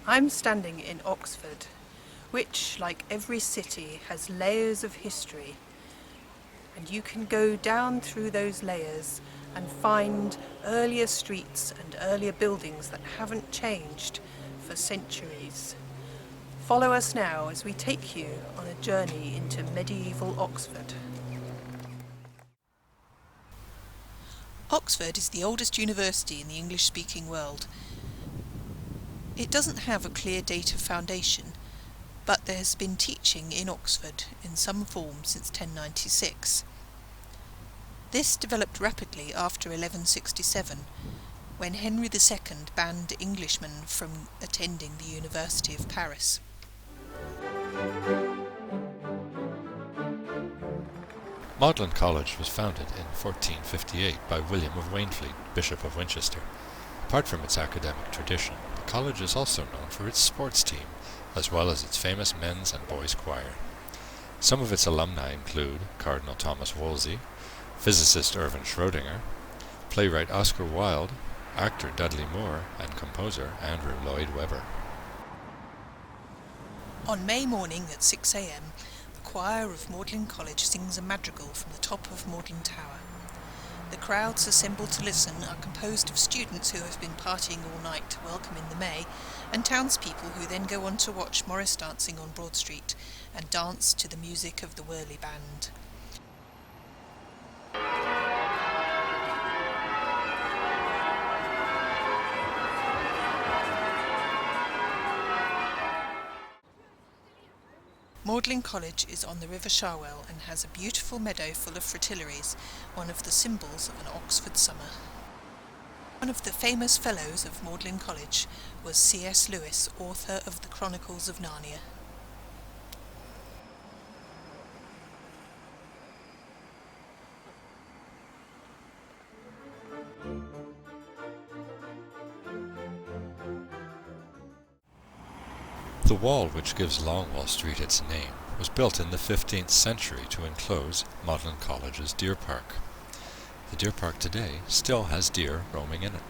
I'm standing in Oxford, which, like every city, has layers of history. And you can go down through those layers and find earlier streets and earlier buildings that haven't changed for centuries. Follow us now as we take you on a journey into medieval Oxford. Oxford is the oldest university in the English-speaking world. It doesn't have a clear date of foundation, but there has been teaching in Oxford in some form since 1096. This developed rapidly after 1167, when Henry II banned Englishmen from attending the University of Paris. Magdalen College was founded in 1458 by William of Waynflete, Bishop of Winchester. Apart from its academic tradition, the college is also known for its sports team, as well as its famous men's and boys' choir. Some of its alumni include Cardinal Thomas Wolsey, physicist Erwin Schrödinger, playwright Oscar Wilde, actor Dudley Moore, and composer Andrew Lloyd Webber. On May morning at 6 a.m, the choir of Magdalen College sings a madrigal from the top of Magdalen Tower. The crowds assembled to listen are composed of students who have been partying all night to welcome in the May, and townspeople who then go on to watch Morris dancing on Broad Street and dance to the music of the Whirly Band. Magdalen College is on the River Cherwell and has a beautiful meadow full of fritillaries, one of the symbols of an Oxford summer. One of the famous fellows of Magdalen College was C.S. Lewis, author of the Chronicles of Narnia. The wall which gives Holywell Street its name was built in the 15th century to enclose Magdalen College's deer park. The deer park today still has deer roaming in it.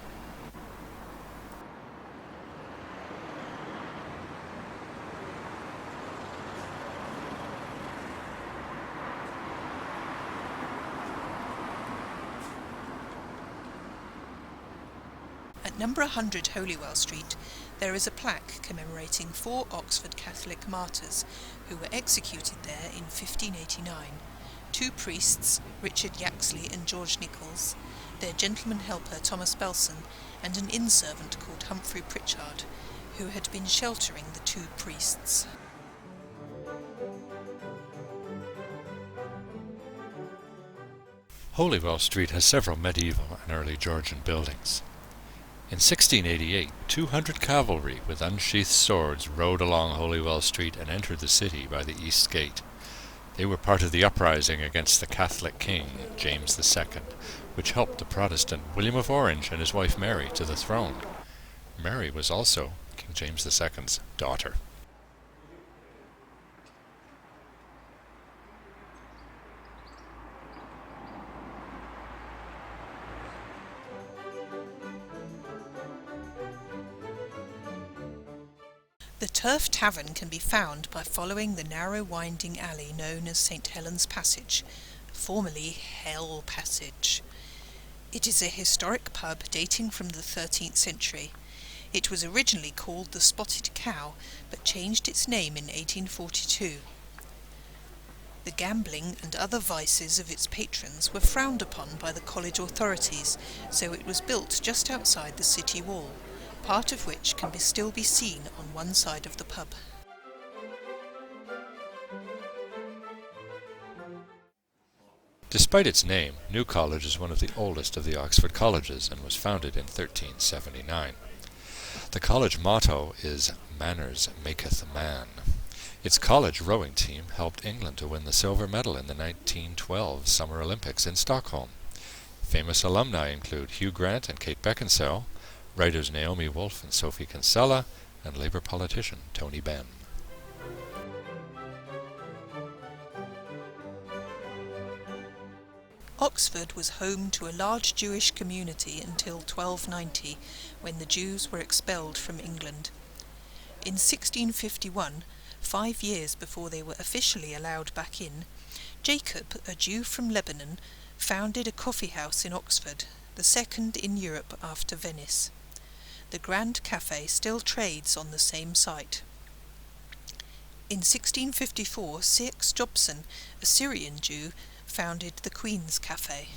At number 100 Holywell Street, there is a plaque commemorating 4 Oxford Catholic martyrs who were executed there in 1589. 2 priests, Richard Yaxley and George Nichols, their gentleman helper Thomas Belson, and an inn servant called Humphrey Pritchard, who had been sheltering the 2 priests. Holywell Street has several medieval and early Georgian buildings. In 1688, 200 cavalry with unsheathed swords rode along Holywell Street and entered the city by the East Gate. They were part of the uprising against the Catholic king, James II, which helped the Protestant William of Orange and his wife Mary to the throne. Mary was also King James II's daughter. The Turf Tavern can be found by following the narrow winding alley known as St. Helen's Passage, formerly Hell Passage. It is a historic pub dating from the 13th century. It was originally called the Spotted Cow, but changed its name in 1842. The gambling and other vices of its patrons were frowned upon by the college authorities, so it was built just outside the city wall, part of which can still be seen on one side of the pub. Despite its name, New College is one of the oldest of the Oxford colleges and was founded in 1379. The college motto is "Manners maketh a man." Its college rowing team helped England to win the silver medal in the 1912 Summer Olympics in Stockholm. Famous alumni include Hugh Grant and Kate Beckinsale, writers Naomi Wolf and Sophie Kinsella, and Labour politician Tony Benn. Oxford was home to a large Jewish community until 1290, when the Jews were expelled from England. In 1651, 5 years before they were officially allowed back in, Jacob, a Jew from Lebanon, founded a coffee house in Oxford, the second in Europe after Venice. The Grand Café still trades on the same site. In 1654, C.X. Jobson, a Syrian Jew, founded the Queen's Café.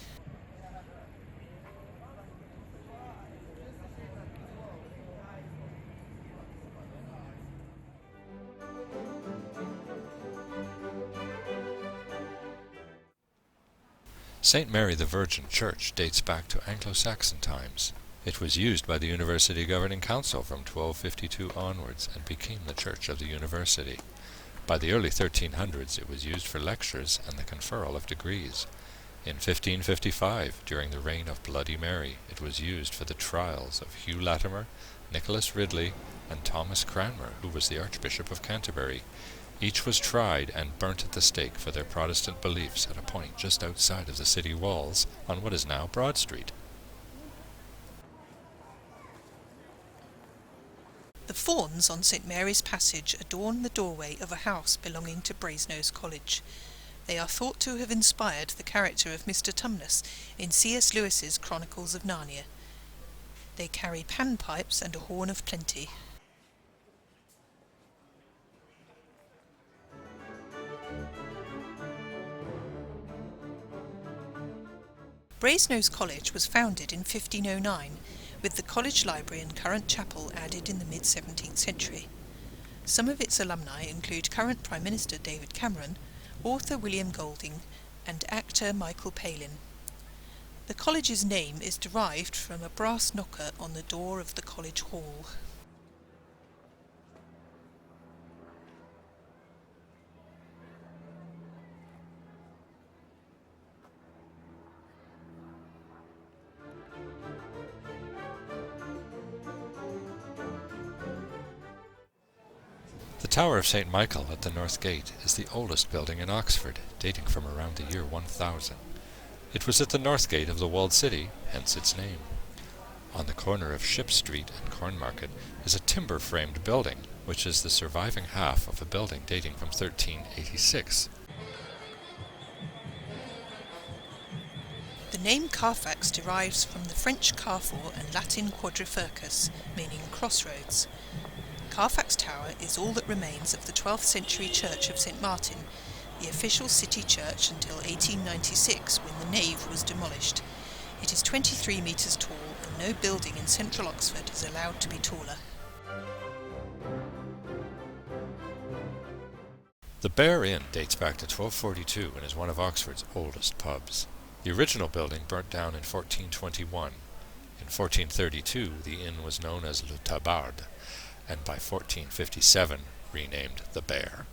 St. Mary the Virgin Church dates back to Anglo-Saxon times. It was used by the University Governing Council from 1252 onwards and became the church of the university. By the early 1300s it was used for lectures and the conferral of degrees. In 1555, during the reign of Bloody Mary, it was used for the trials of Hugh Latimer, Nicholas Ridley, and Thomas Cranmer, who was the Archbishop of Canterbury. Each was tried and burnt at the stake for their Protestant beliefs at a point just outside of the city walls on what is now Broad Street. The fawns on St. Mary's Passage adorn the doorway of a house belonging to Brasenose College. They are thought to have inspired the character of Mr. Tumnus in C.S. Lewis's Chronicles of Narnia. They carry panpipes and a horn of plenty. Brasenose College was founded in 1509, with the college library and current chapel added in the mid-17th century. Some of its alumni include current Prime Minister David Cameron, author William Golding, and actor Michael Palin. The college's name is derived from a brass knocker on the door of the college hall. The Tower of St. Michael at the North Gate is the oldest building in Oxford, dating from around the year 1000. It was at the north gate of the walled city, hence its name. On the corner of Ship Street and Cornmarket is a timber-framed building, which is the surviving half of a building dating from 1386. The name Carfax derives from the French carrefour and Latin quadrifurcus, meaning crossroads. Carfax Tower is all that remains of the 12th century Church of St. Martin, the official city church until 1896, when the nave was demolished. It is 23 metres tall, and no building in central Oxford is allowed to be taller. The Bear Inn dates back to 1242 and is one of Oxford's oldest pubs. The original building burnt down in 1421. In 1432 the inn was known as Le Tabard, and by 1457 renamed the Bear.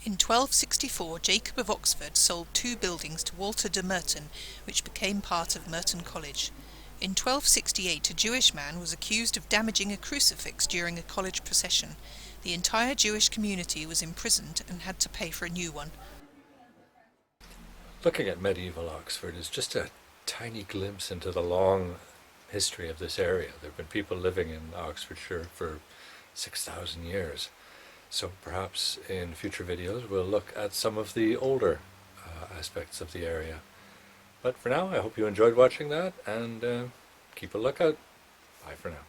In 1264, Jacob of Oxford sold 2 buildings to Walter de Merton, which became part of Merton College. In 1268, a Jewish man was accused of damaging a crucifix during a college procession. The entire Jewish community was imprisoned and had to pay for a new one. Looking at medieval Oxford is just a tiny glimpse into the long history of this area. There have been people living in Oxfordshire for 6,000 years. So perhaps in future videos we'll look at some of the older aspects of the area. But for now, I hope you enjoyed watching that, and keep a lookout. Bye for now.